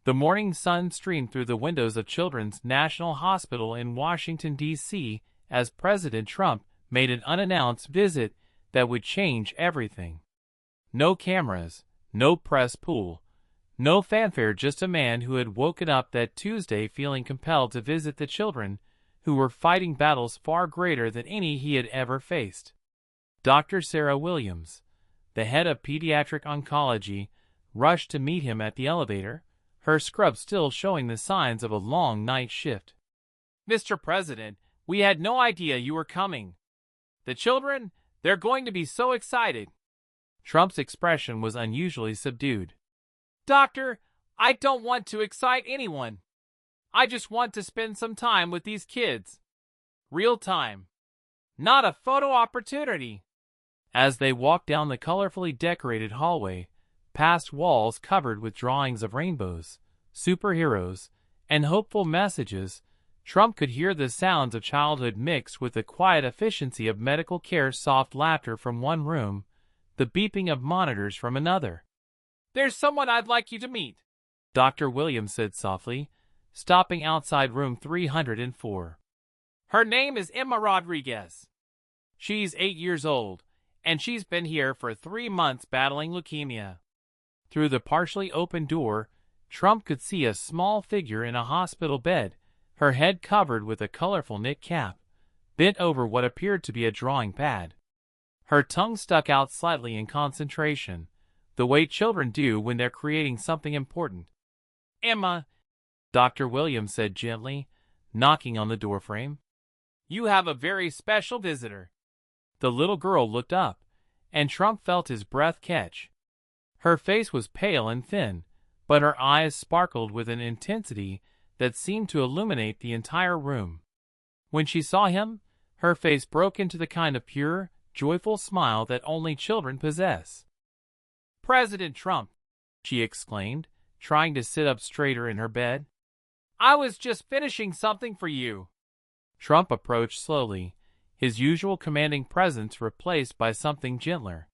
The morning sun streamed through the windows of Children's National Hospital in Washington, D.C., as President Trump made an unannounced visit that would change everything. No cameras, no press pool, no fanfare, just a man who had woken up that Tuesday feeling compelled to visit the children who were fighting battles far greater than any he had ever faced. Dr. Sarah Williams, the head of pediatric oncology, rushed to meet him at the elevator, her scrub still showing the signs of a long night shift. "Mr. President, we had no idea you were coming. The children, they're going to be so excited." Trump's expression was unusually subdued. "Doctor, I don't want to excite anyone. I just want to spend some time with these kids. Real time. Not a photo opportunity." As they walked down the colorfully decorated hallway, past walls covered with drawings of rainbows, superheroes, and hopeful messages, Trump could hear the sounds of childhood mixed with the quiet efficiency of medical care, soft laughter from one room, the beeping of monitors from another. "There's someone I'd like you to meet," Dr. Williams said softly, stopping outside room 304. "Her name is Emma Rodriguez. She's 8 years old, and she's been here for 3 months battling leukemia." Through the partially open door, Trump could see a small figure in a hospital bed, her head covered with a colorful knit cap, bent over what appeared to be a drawing pad. Her tongue stuck out slightly in concentration, the way children do when they're creating something important. "Emma," Dr. Williams said gently, knocking on the doorframe, "you have a very special visitor." The little girl looked up, and Trump felt his breath catch. Her face was pale and thin, but her eyes sparkled with an intensity that seemed to illuminate the entire room. When she saw him, her face broke into the kind of pure, joyful smile that only children possess. "President Trump," she exclaimed, trying to sit up straighter in her bed, "I was just finishing something for you." Trump approached slowly, his usual commanding presence replaced by something gentler.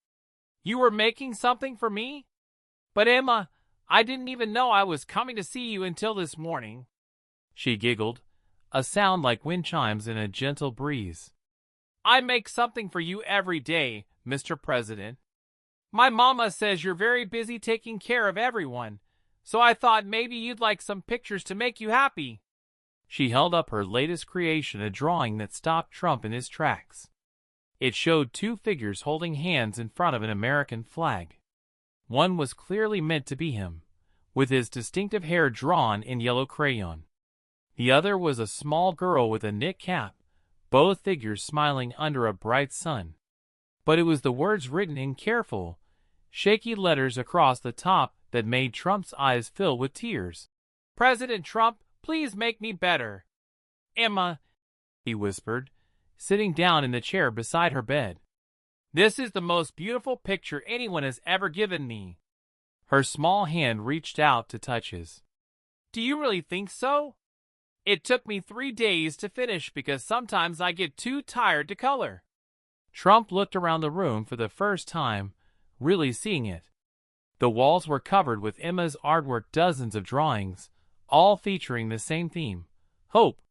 "You were making something for me? But Emma, I didn't even know I was coming to see you until this morning." She giggled, a sound like wind chimes in a gentle breeze. "I make something for you every day, Mr. President. My mama says you're very busy taking care of everyone, so I thought maybe you'd like some pictures to make you happy." She held up her latest creation, a drawing that stopped Trump in his tracks. It showed 2 figures holding hands in front of an American flag. One was clearly meant to be him, with his distinctive hair drawn in yellow crayon. The other was a small girl with a knit cap, both figures smiling under a bright sun. But it was the words written in careful, shaky letters across the top that made Trump's eyes fill with tears. "President Trump, please make me better. Emma," he whispered, sitting down in the chair beside her bed. "This is the most beautiful picture anyone has ever given me." Her small hand reached out to touch his. "Do you really think so? It took me 3 days to finish because sometimes I get too tired to color." Trump looked around the room for the first time, really seeing it. The walls were covered with Emma's artwork, dozens of drawings, all featuring the same theme: hope.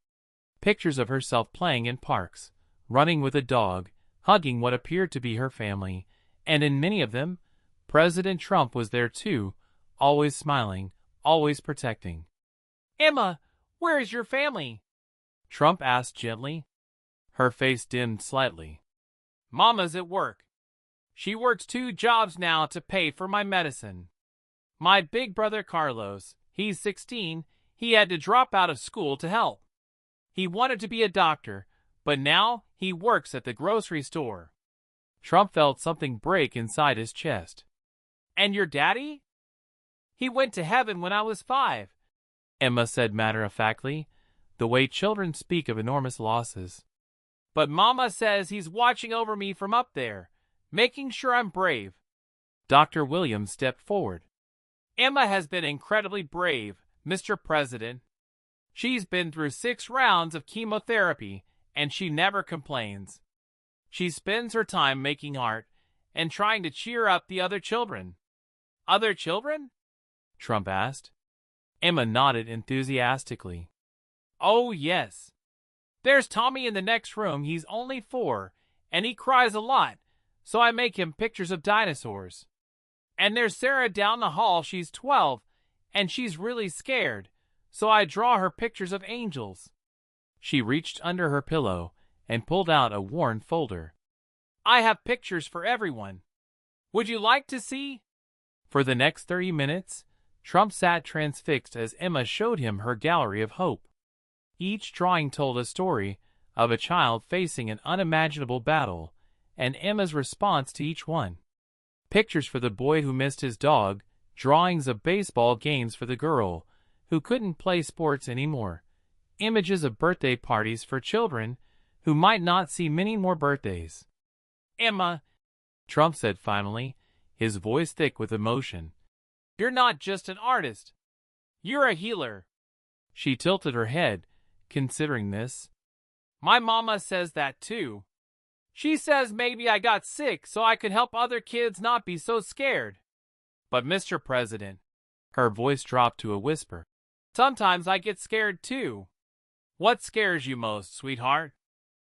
Pictures of herself playing in parks, running with a dog, hugging what appeared to be her family, and in many of them, President Trump was there too, always smiling, always protecting. "Emma, where is your family?" Trump asked gently. Her face dimmed slightly. "Mama's at work. She works 2 jobs now to pay for my medicine. My big brother Carlos, he's 16, he had to drop out of school to help. He wanted to be a doctor, but now he works at the grocery store." Trump felt something break inside his chest. "And your daddy?" "He went to heaven when I was 5, Emma said matter-of-factly, the way children speak of enormous losses. "But Mama says he's watching over me from up there, making sure I'm brave." Dr. Williams stepped forward. "Emma has been incredibly brave, Mr. President. She's been through 6 rounds of chemotherapy, and she never complains. She spends her time making art and trying to cheer up the other children." "Other children?" Trump asked. Emma nodded enthusiastically. Oh, yes. There's Tommy in the next room. He's only 4, and he cries a lot, so I make him pictures of dinosaurs. And there's Sarah down the hall. She's 12, and she's really scared, so I draw her pictures of angels. She reached under her pillow and pulled out a worn folder. I have pictures for everyone. Would you like to see? For the next 30 minutes, Trump sat transfixed as Emma showed him her gallery of hope. Each drawing told a story of a child facing an unimaginable battle, and Emma's response to each one. Pictures for the boy who missed his dog, drawings of baseball games for the girl who couldn't play sports anymore, images of birthday parties for children who might not see many more birthdays. Emma, Trump said finally, his voice thick with emotion, you're not just an artist. You're a healer. She tilted her head, considering this. My mama says that too. She says maybe I got sick so I could help other kids not be so scared. But Mr. President, her voice dropped to a whisper, sometimes I get scared too. What scares you most, sweetheart?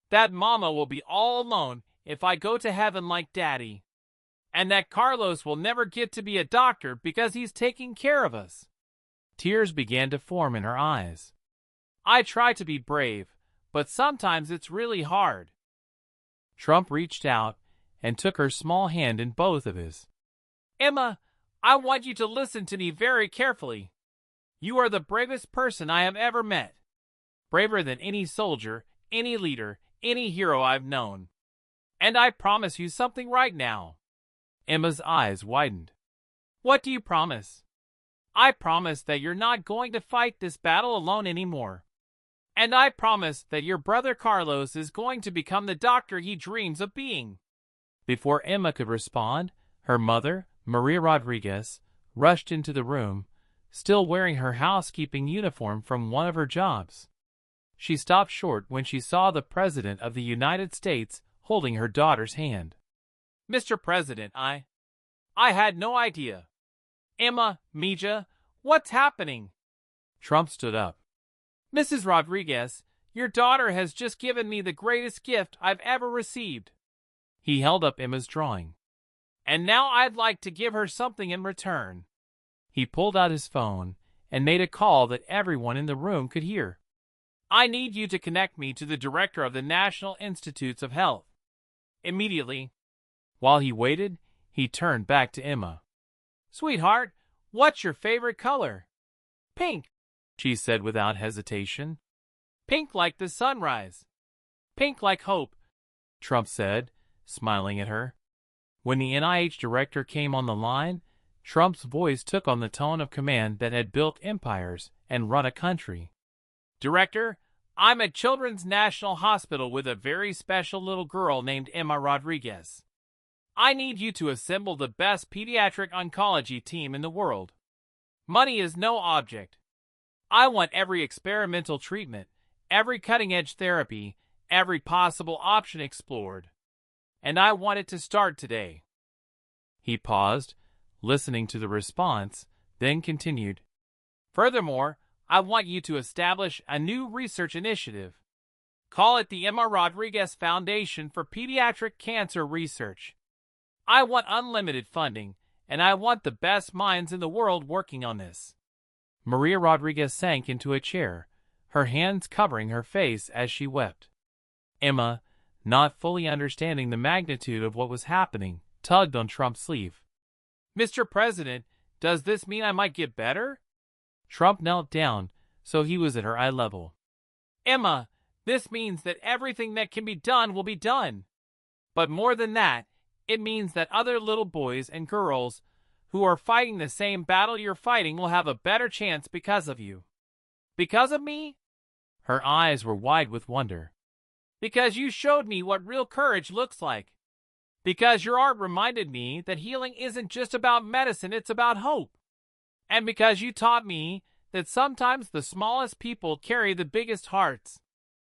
That mama will be all alone if I go to heaven like Daddy. And that Carlos will never get to be a doctor because he's taking care of us. Tears began to form in her eyes. I try to be brave, but sometimes it's really hard. Trump reached out and took her small hand in both of his. Emma, I want you to listen to me very carefully. You are the bravest person I have ever met. Braver than any soldier, any leader, any hero I've known. And I promise you something right now. Emma's eyes widened. What do you promise? I promise that you're not going to fight this battle alone anymore. And I promise that your brother Carlos is going to become the doctor he dreams of being. Before Emma could respond, her mother, Maria Rodriguez, rushed into the room, still wearing her housekeeping uniform from one of her jobs. She stopped short when she saw the President of the United States holding her daughter's hand. Mr. President, I had no idea. Emma, Mija, what's happening? Trump stood up. Mrs. Rodriguez, your daughter has just given me the greatest gift I've ever received. He held up Emma's drawing. And now I'd like to give her something in return. He pulled out his phone and made a call that everyone in the room could hear. I need you to connect me to the director of the National Institutes of Health. Immediately. While he waited, he turned back to Emma. Sweetheart, what's your favorite color? Pink, she said without hesitation. Pink like the sunrise. Pink like hope, Trump said, smiling at her. When the NIH director came on the line, Trump's voice took on the tone of command that had built empires and run a country. Director, I'm at Children's National Hospital with a very special little girl named Emma Rodriguez. I need you to assemble the best pediatric oncology team in the world. Money is no object. I want every experimental treatment, every cutting-edge therapy, every possible option explored. And I want it to start today. He paused, listening to the response, then continued. Furthermore, I want you to establish a new research initiative. Call it the Emma Rodriguez Foundation for Pediatric Cancer Research. I want unlimited funding, and I want the best minds in the world working on this. Maria Rodriguez sank into a chair, her hands covering her face as she wept. Emma, not fully understanding the magnitude of what was happening, tugged on Trump's sleeve. Mr. President, does this mean I might get better? Trump knelt down, so he was at her eye level. Emma, this means that everything that can be done will be done. But more than that, it means that other little boys and girls who are fighting the same battle you're fighting will have a better chance because of you. Because of me? Her eyes were wide with wonder. Because you showed me what real courage looks like. Because your art reminded me that healing isn't just about medicine, it's about hope. And because you taught me that sometimes the smallest people carry the biggest hearts.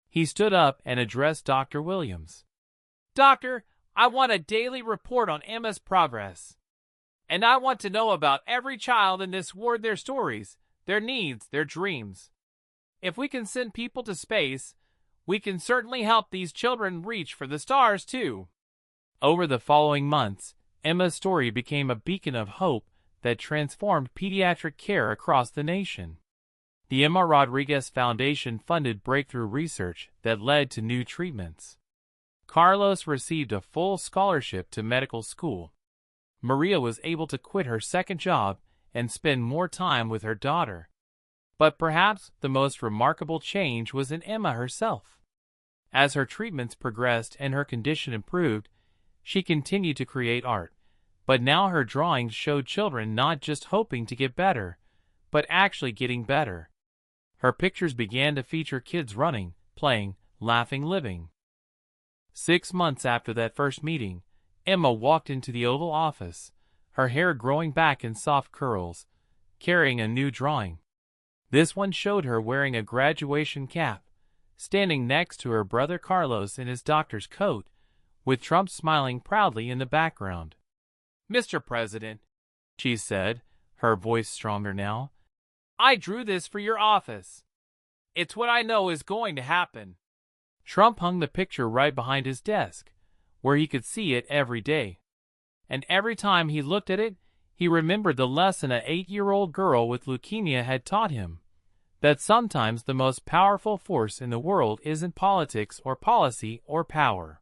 He stood up and addressed Dr. Williams. Doctor, I want a daily report on Emma's progress. And I want to know about every child in this ward, their stories, their needs, their dreams. If we can send people to space, we can certainly help these children reach for the stars too. Over the following months, Emma's story became a beacon of hope that transformed pediatric care across the nation. The Emma Rodriguez Foundation funded breakthrough research that led to new treatments. Carlos received a full scholarship to medical school. Maria was able to quit her second job and spend more time with her daughter. But perhaps the most remarkable change was in Emma herself. As her treatments progressed and her condition improved, she continued to create art. But now her drawings showed children not just hoping to get better, but actually getting better. Her pictures began to feature kids running, playing, laughing, living. 6 months after that first meeting, Emma walked into the Oval Office, her hair growing back in soft curls, carrying a new drawing. This one showed her wearing a graduation cap, standing next to her brother Carlos in his doctor's coat, with Trump smiling proudly in the background. "Mr. President," she said, her voice stronger now, "I drew this for your office. It's what I know is going to happen." Trump hung the picture right behind his desk, where he could see it every day. And every time he looked at it, he remembered the lesson an 8-year-old girl with leukemia had taught him, that sometimes the most powerful force in the world isn't politics or policy or power.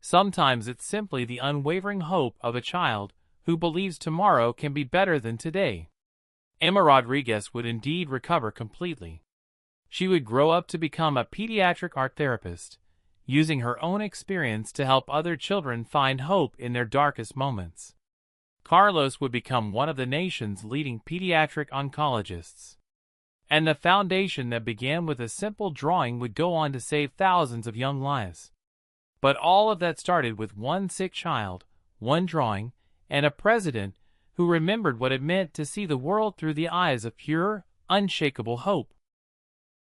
Sometimes it's simply the unwavering hope of a child who believes tomorrow can be better than today. Emma Rodriguez would indeed recover completely. She would grow up to become a pediatric art therapist, using her own experience to help other children find hope in their darkest moments. Carlos would become one of the nation's leading pediatric oncologists. And the foundation that began with a simple drawing would go on to save thousands of young lives. But all of that started with one sick child, one drawing, and a president who remembered what it meant to see the world through the eyes of pure, unshakable hope.